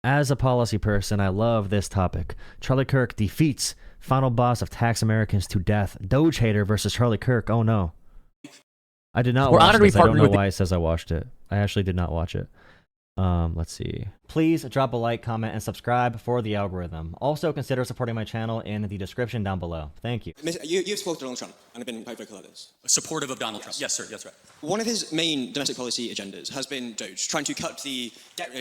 As a policy person, I love this topic. Charlie Kirk defeats final boss of tax Americans to death. Doge hater versus Charlie Kirk. Oh no. I did not watch this. I don't know why it says I watched it. I actually did not watch it. Let's see. Please drop a like, comment, and subscribe for the algorithm. Also, consider supporting my channel in the description down below. Thank you. You've supported Donald Trump and have been quite vocal about this. Supportive of Donald Trump. Yes, sir. That's right. One of his main domestic policy agendas has been Doge, trying to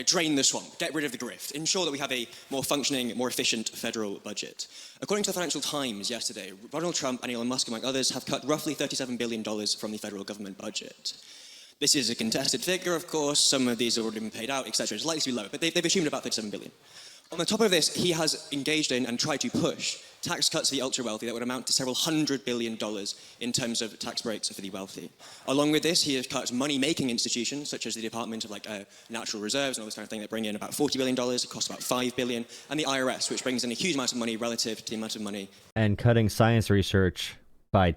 drain the swamp, get rid of the grift, ensure that we have a more functioning, more efficient federal budget. According to the Financial Times yesterday, Donald Trump and Elon Musk, among others, have cut roughly $37 billion from the federal government budget. This is a contested figure, of course. Some of these have already been paid out, etc. It's likely to be lower, but they've assumed about $37 billion. On the top of this, he has engaged in and tried to push tax cuts for the ultra-wealthy that would amount to several $100 billion in terms of tax breaks for the wealthy. Along with this, he has cut money-making institutions, such as the Department of Natural Reserves and all this kind of thing, that bring in about $40 billion, it costs about $5 billion, and the IRS, which brings in a huge amount of money relative to the amount of money. And cutting science research by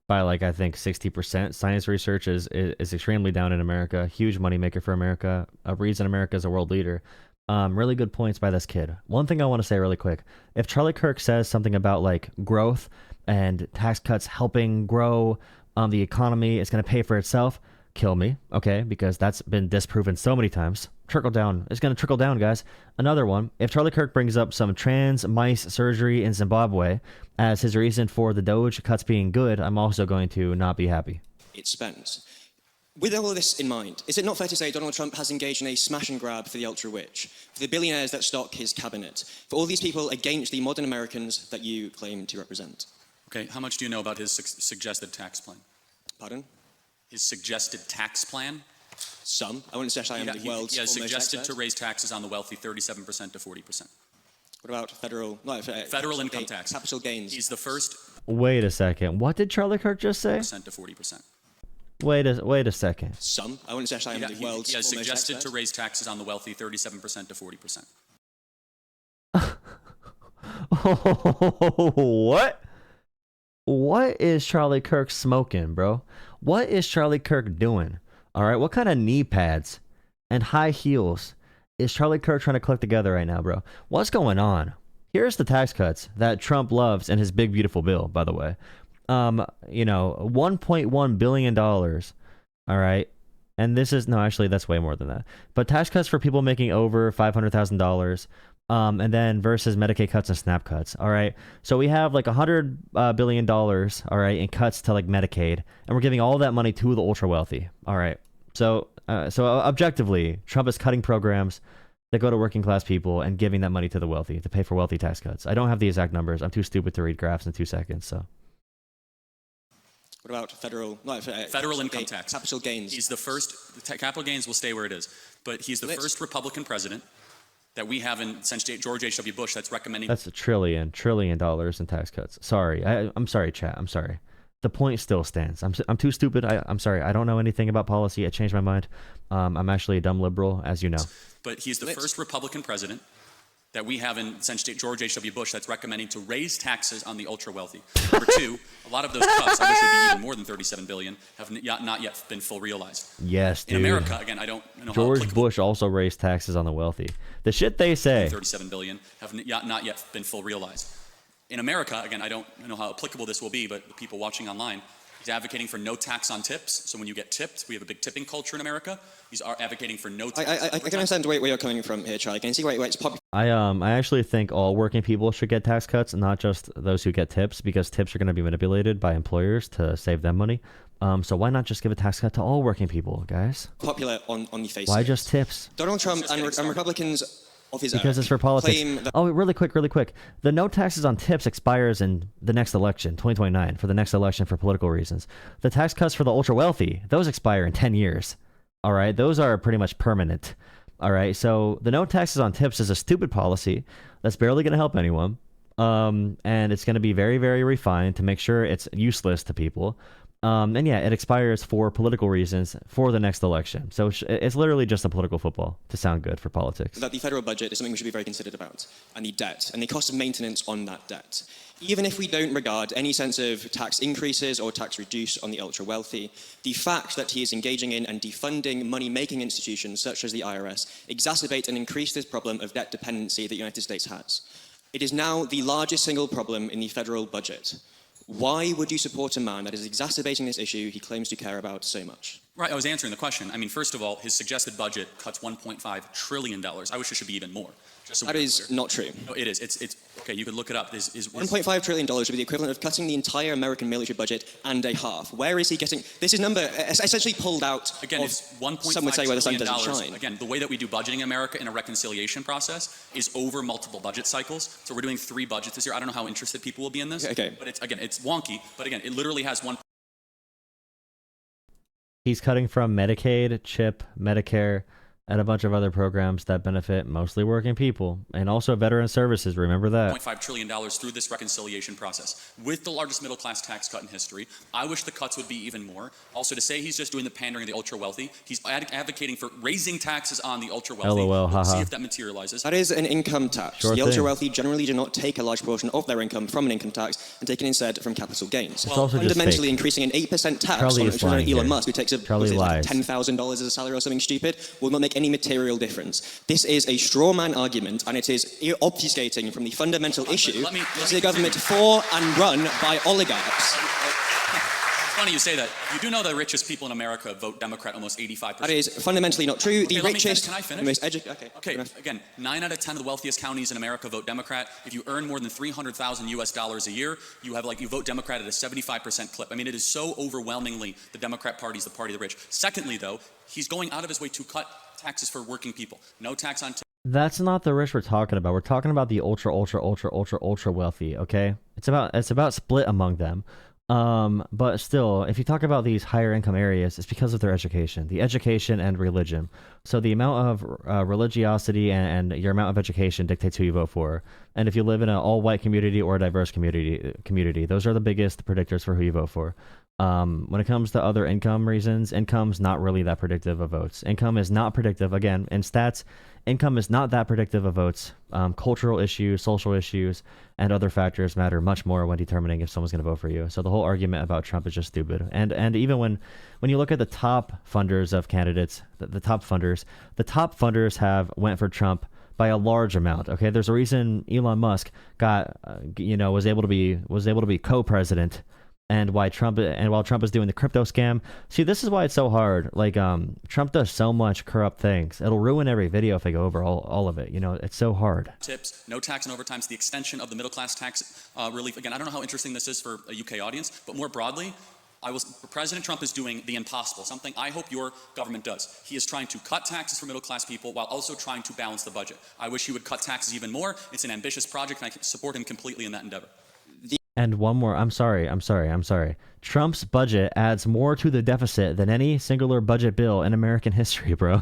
like I think 60%. Science research is extremely down in America. Huge moneymaker for America. A reason America is a world leader. Really good points by this kid. One thing I want to say really quick. If Charlie Kirk says something about like growth and tax cuts helping grow the economy, it's going to pay for itself, kill me, okay? Because that's been disproven so many times. Trickle down. It's going to trickle down, guys. Another one. If Charlie Kirk brings up some trans mice surgery in Zimbabwe as his reason for the Doge cuts being good, I'm also going to not be happy. It spends. With all of this in mind, is it not fair to say Donald Trump has engaged in a smash and grab for the ultra-rich, for the billionaires that stock his cabinet, for all these people against the modern Americans that you claim to represent? Okay, how much do you know about his suggested tax plan? Pardon? His suggested tax plan? Some. I wouldn't say I am the world's He has suggested expert. to raise taxes on the wealthy 37% to 40%. What about federal income tax? Capital gains. He's the first. Wait a second. What did Charlie Kirk just say? To 40%. Wait a second. Some. I wouldn't say I am the world's He has suggested to raise taxes on the wealthy 37% to 40%. What? What is Charlie Kirk smoking, bro? What is Charlie Kirk doing? All right, what kind of knee pads and high heels is Charlie Kirk trying to click together right now, bro? What's going on? Here's the tax cuts that Trump loves in his big, beautiful bill, by the way. You know, $1.1 billion. All right. And this is, no, actually, that's way more than that. But tax cuts for people making over $500,000. And then versus Medicaid cuts and SNAP cuts. All right. So we have like $100 billion, all right, in cuts to like Medicaid. And we're giving all that money to the ultra wealthy. All right. So objectively, Trump is cutting programs that go to working class people and giving that money to the wealthy to pay for wealthy tax cuts. I don't have the exact numbers. I'm too stupid to read graphs in 2 seconds. So. What about federal income tax? Capital gains. He's the first. Capital gains will stay where it is, but he's the first Republican president that we haven't since George H.W. Bush that's recommending. That's $1 trillion in tax cuts. Sorry, I'm sorry, chat. I'm sorry. The point still stands. I'm too stupid. I'm sorry. I don't know anything about policy. I changed my mind. I'm actually a dumb liberal, as you know. But he's the first Republican president that we haven't since George H.W. Bush that's recommending to raise taxes on the ultra-wealthy. Number two, a lot of those cuts, I wish would be even more than $37 billion, have not yet been full realized. Yes, dude. In America, again, I don't know George Bush also raised taxes on the wealthy. The shit they say. $37 billion have not yet been full realized. In America, again, I don't know how applicable this will be, but the people watching online, he's advocating for no tax on tips. So when you get tipped, we have a big tipping culture in America. He's advocating for no tax. I can understand where you're coming from here, Charlie. Can you see where it's popular? I actually think all working people should get tax cuts, not just those who get tips, because tips are going to be manipulated by employers to save them money. So why not just give a tax cut to all working people, guys? Popular on the face. Why just tips? Donald Trump and Republicans of his because it's for politics. Oh, really quick. The no taxes on tips expires in the next election, 2029, for the next election for political reasons. The tax cuts for the ultra wealthy, those expire in 10 years. All right, those are pretty much permanent. All right, so the no taxes on tips is a stupid policy that's barely going to help anyone. And it's going to be very, very refined to make sure it's useless to people. And yeah, it expires for political reasons for the next election. So it's literally just a political football to sound good for politics. That the federal budget is something we should be very considerate about, and the debt, and the cost of maintenance on that debt. Even if we don't regard any sense of tax increases or tax reduce on the ultra-wealthy, the fact that he is engaging in and defunding money-making institutions such as the IRS exacerbate and increase this problem of debt dependency that the United States has. It is now the largest single problem in the federal budget. Why would you support a man that is exacerbating this issue he claims to care about so much? Right, I was answering the question. I mean, first of all, his suggested budget cuts $1.5 trillion. I wish it should be even more. Just so that is not true. No, it is. It's okay. You could look it up. $1.5 trillion would be the equivalent of cutting the entire American military budget and a half. Where is he getting this? Is number essentially pulled out? Again, it's $1.5 some would say where the sun doesn't shine. Again, the way that we do budgeting in America in a reconciliation process is over multiple budget cycles. So we're doing 3 budgets this year. I don't know how interested people will be in this. Okay. But it's wonky. But again, it literally has one. He's cutting from Medicaid, CHIP, Medicare, and a bunch of other programs that benefit mostly working people, and also veteran services. Remember that. $1.5 trillion through this reconciliation process with the largest middle class tax cut in history. I wish the cuts would be even more. Also, to say he's just doing the pandering of the ultra wealthy, he's advocating for raising taxes on the ultra wealthy. LOL, haha. See if that materializes. That is an income tax. Sure the thing. ultra wealthy generally do not take a large portion of their income from an income tax and take it instead from capital gains. It's also fundamentally just increasing an 8% tax Charlie is lying Elon here. Musk, who takes like $10,000 as a salary or something stupid, will not make any material difference. This is a straw man argument, and it is obfuscating from the fundamental issue. This is a government for and run by oligarchs. It's funny you say that. You do know the richest people in America vote Democrat almost 85%. That is fundamentally not true. The richest, Can I finish? the most educated. Okay. Again, 9 out of 10 of the wealthiest counties in America vote Democrat. If you earn more than $300,000 US a year, you vote Democrat at a 75% clip. I mean, it is so overwhelmingly the Democrat Party is the party of the rich. Secondly, though, he's going out of his way to cut taxes for working people. No tax on. That's not the rich we're talking about. We're talking about the ultra wealthy. Okay, it's about split among them. But still, if you talk about these higher income areas, it's because of their education, and religion. So the amount of religiosity and your amount of education dictates who you vote for. And if you live in an all-white community or a diverse community, those are the biggest predictors for who you vote for. When it comes to other income reasons, income's not really that predictive of votes. Income is not predictive. Again, in stats, income is not that predictive of votes. Cultural issues, social issues, and other factors matter much more when determining if someone's going to vote for you. So the whole argument about Trump is just stupid. And even when you look at the top funders of candidates, the top funders have went for Trump by a large amount. Okay, there's a reason Elon Musk got was able to be co-president. And while Trump is doing the crypto scam, see, this is why it's so hard. Like, Trump does so much corrupt things. It'll ruin every video if I go over all of it. It's so hard. Tips, no tax on overtimes, the extension of the middle class tax relief. Again, I don't know how interesting this is for a UK audience, but more broadly, President Trump is doing the impossible, something I hope your government does. He is trying to cut taxes for middle class people while also trying to balance the budget. I wish he would cut taxes even more. It's an ambitious project, and I support him completely in that endeavor. And one more, I'm sorry. Trump's budget adds more to the deficit than any singular budget bill in American history, bro.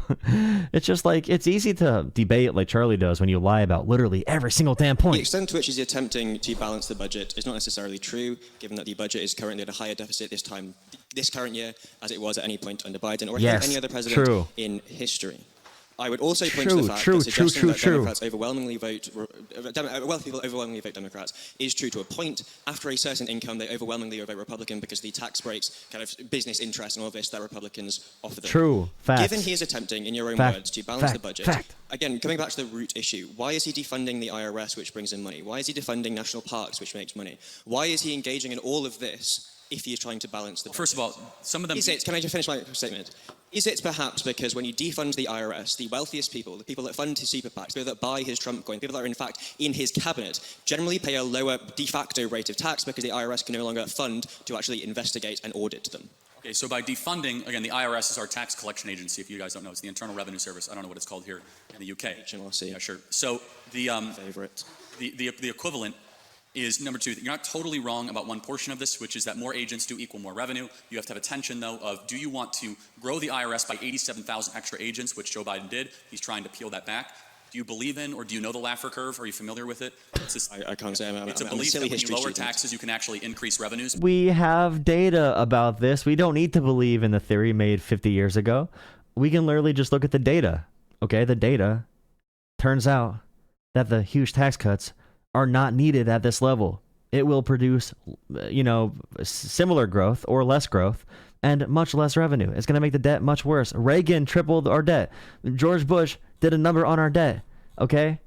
It's just like, it's easy to debate like Charlie does when you lie about literally every single damn point. The extent to which he's attempting to balance the budget is not necessarily true, given that the budget is currently at a higher deficit this current year, as it was at any point under Biden or any other president in history. I would also point to the fact that suggesting that Democrats overwhelmingly vote, wealthy people overwhelmingly vote Democrats is true to a point. After a certain income, they overwhelmingly vote Republican because the tax breaks, kind of business interests and all this that Republicans offer them. True. Facts. Given he is attempting, in your own words, to balance the budget, again, coming back to the root issue, why is he defunding the IRS, which brings in money? Why is he defunding national parks, which makes money? Why is he engaging in all of this if he is trying to balance the budget? First of all, some of them... Can I just finish my statement? Is it perhaps because when you defund the IRS, the wealthiest people, the people that fund his super PACs, people that buy his Trump coin, people that are in fact in his cabinet, generally pay a lower de facto rate of tax because the IRS can no longer fund to actually investigate and audit them? Okay, so by defunding, again, the IRS is our tax collection agency. If you guys don't know, it's the Internal Revenue Service. I don't know what it's called here in the UK. HMRC. Yeah, sure. So the favorite. The equivalent is number two. You're not totally wrong about one portion of this, which is that more agents do equal more revenue. You have to have a tension, though, of do you want to grow the IRS by 87,000 extra agents, which Joe Biden did. He's trying to peel that back. Do you believe in or do you know the Laffer curve? Are you familiar with it? I can't say it's a I'm belief silly that when you history lower student. taxes, you can actually increase revenues. We have data about this. We don't need to believe in the theory made 50 years ago. We can literally just look at the data. Okay, the data turns out that the huge tax cuts are not needed at this level. It will produce, similar growth or less growth and much less revenue. It's going to make the debt much worse. Reagan tripled our debt. George Bush did a number on our debt. Okay?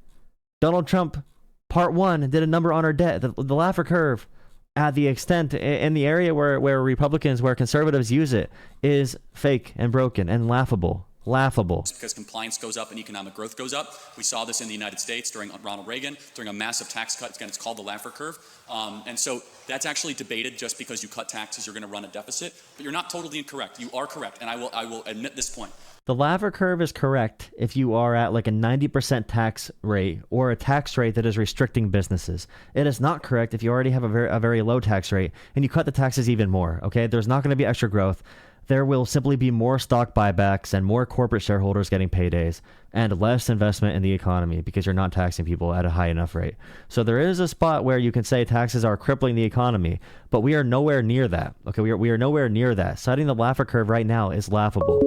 Donald Trump, part 1, did a number on our debt. The Laffer curve, at the extent in the area where Republicans, where conservatives use it, is fake and broken and laughable. Because compliance goes up and economic growth goes up. We saw this in the United States during Ronald Reagan, during a massive tax cut. Again, it's called the Laffer curve. And so that's actually debated. Just because you cut taxes, you're going to run a deficit. But you're not totally incorrect. You are correct. And I will admit this point. The Laffer curve is correct if you are at like a 90% tax rate or a tax rate that is restricting businesses. It is not correct if you already have a very low tax rate and you cut the taxes even more. Okay, there's not going to be extra growth. There will simply be more stock buybacks and more corporate shareholders getting paydays and less investment in the economy because you're not taxing people at a high enough rate. So there is a spot where you can say taxes are crippling the economy, but we are nowhere near that. Okay, we are nowhere near that. Citing the Laffer curve right now is laughable.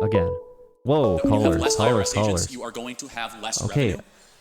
Again. Whoa, when you have less callers. IRS agents, you are going to have less revenue.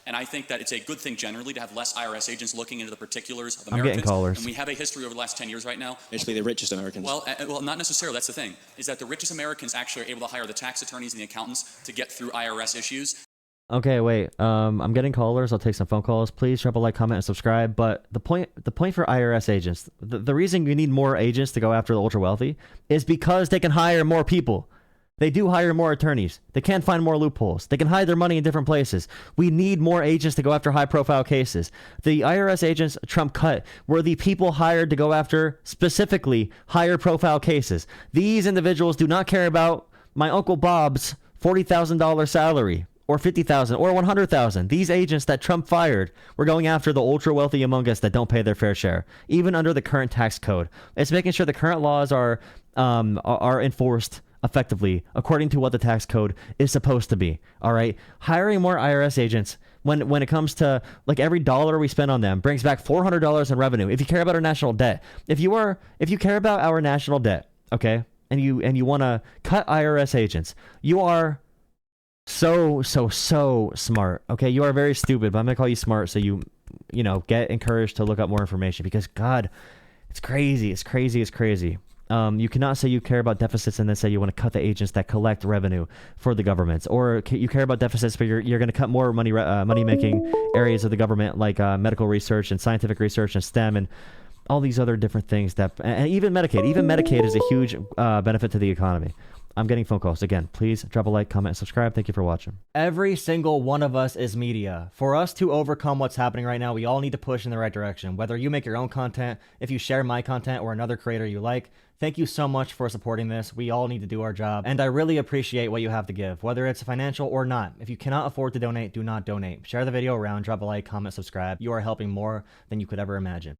And I think that it's a good thing generally to have less IRS agents looking into the particulars of Americans. I'm getting callers. And we have a history over the last 10 years right now. Actually, the richest Americans. Well, not necessarily. That's the thing, is that the richest Americans actually are able to hire the tax attorneys and the accountants to get through IRS issues. Okay, wait. I'm getting callers. I'll take some phone calls. Please drop a like, comment, and subscribe. But the point for IRS agents, the reason you need more agents to go after the ultra wealthy is because they can hire more people. They do hire more attorneys. They can find more loopholes. They can hide their money in different places. We need more agents to go after high-profile cases. The IRS agents Trump cut were the people hired to go after specifically higher-profile cases. These individuals do not care about my Uncle Bob's $40,000 salary or $50,000 or $100,000. These agents that Trump fired were going after the ultra-wealthy among us that don't pay their fair share, even under the current tax code. It's making sure the current laws are enforced effectively according to what the tax code is supposed to be. All right, hiring more IRS agents when it comes to like every dollar we spend on them brings back $400 in revenue. If you care about our national debt, if you care about our national debt, okay, and you want to cut IRS agents, you are so smart. Okay, you are very stupid, but I'm gonna call you smart so you get encouraged to look up more information because God, it's crazy. You cannot say you care about deficits and then say you want to cut the agents that collect revenue for the governments, or you care about deficits, but you're going to cut more money-making areas of the government like medical research and scientific research and STEM and all these other different things and even Medicaid. Even Medicaid is a huge benefit to the economy. I'm getting phone calls. Again, please drop a like, comment, and subscribe. Thank you for watching. Every single one of us is media. For us to overcome what's happening right now, we all need to push in the right direction. Whether you make your own content, if you share my content or another creator you like, thank you so much for supporting this. We all need to do our job, and I really appreciate what you have to give, whether it's financial or not. If you cannot afford to donate, do not donate. Share the video around, drop a like, comment, subscribe. You are helping more than you could ever imagine.